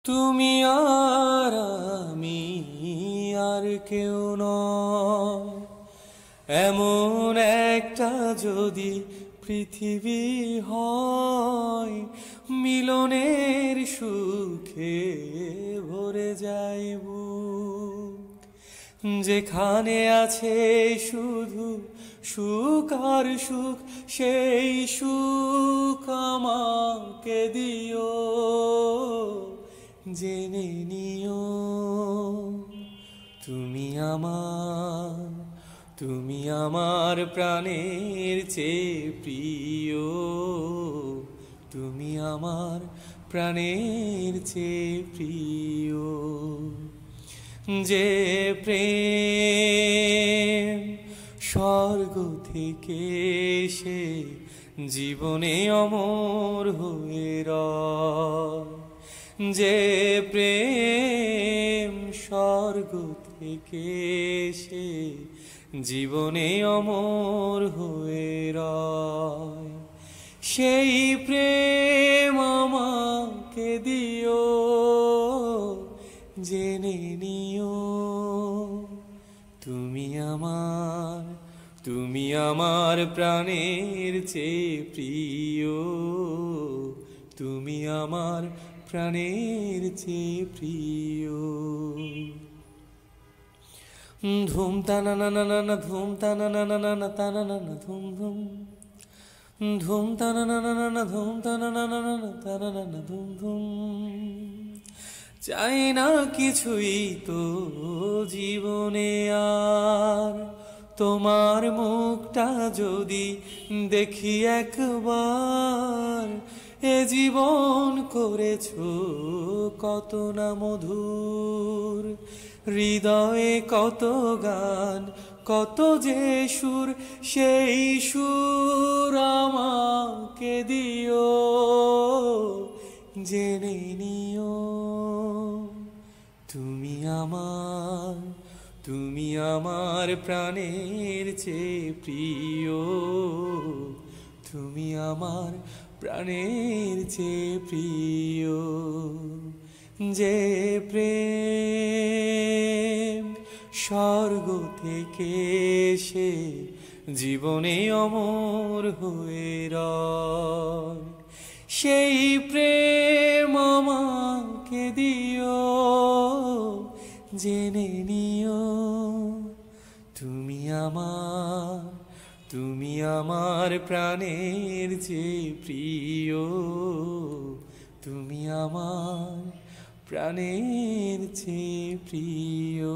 তুমি আর আমি আর কেউ নয়, এমন একটা যদি পৃথিবী হয়, মিলনের সুখে ভরে যায় বুক। যেখানে আছে শুধু সুখ আর সুখ, সেই সুখ আমাকে দিও, জেনে নিও তুমি আমার, তুমি আমার প্রাণের চেয়ে প্রিয়, তুমি আমার প্রাণের চেয়ে প্রিয়। যে প্রেম স্বর্গ থেকে এসে জীবনে অমর হয়ে রয়, যে প্রেম স্বর্গ থেকে এসে জীবনে অমর হয়ে রয়, সেই প্রেম আমাকে দিও, জেনে নিও তুমি আমার, তুমি আমার প্রাণের চেয়ে প্রিয়, তুমি আমার প্রাণের চেয়ে প্রিয়। ধুম তানা না না না ধুম তানা না না না তানা না না ধুম ধুম, ধুম তানা না না না ধুম তানা না না না তানা না না ধুম ধুম। চাই না কিছুই তো জীবনে আর, তোমার মুখটা যদি দেখি একবার, এ জীবন করেছো কত না মধুর, হৃদয়ে কত গান কত যে সুর, সেই সুর আমাকে দিও, জেনে নিও তুমি আমার, তুমি আমার প্রাণের চেয়ে প্রিয়, তুমি আমার প্রাণের চেয়ে প্রিয়। যে প্রেম স্বর্গ থেকে এসে জীবনে অমর হয়ে রয়, সেই প্রেম আমাকে দিও, জেনে নিও তুমি আমার, তুমি আমার প্রাণের চেয়ে প্রিয়, তুমি আমার প্রাণের চেয়ে প্রিয়।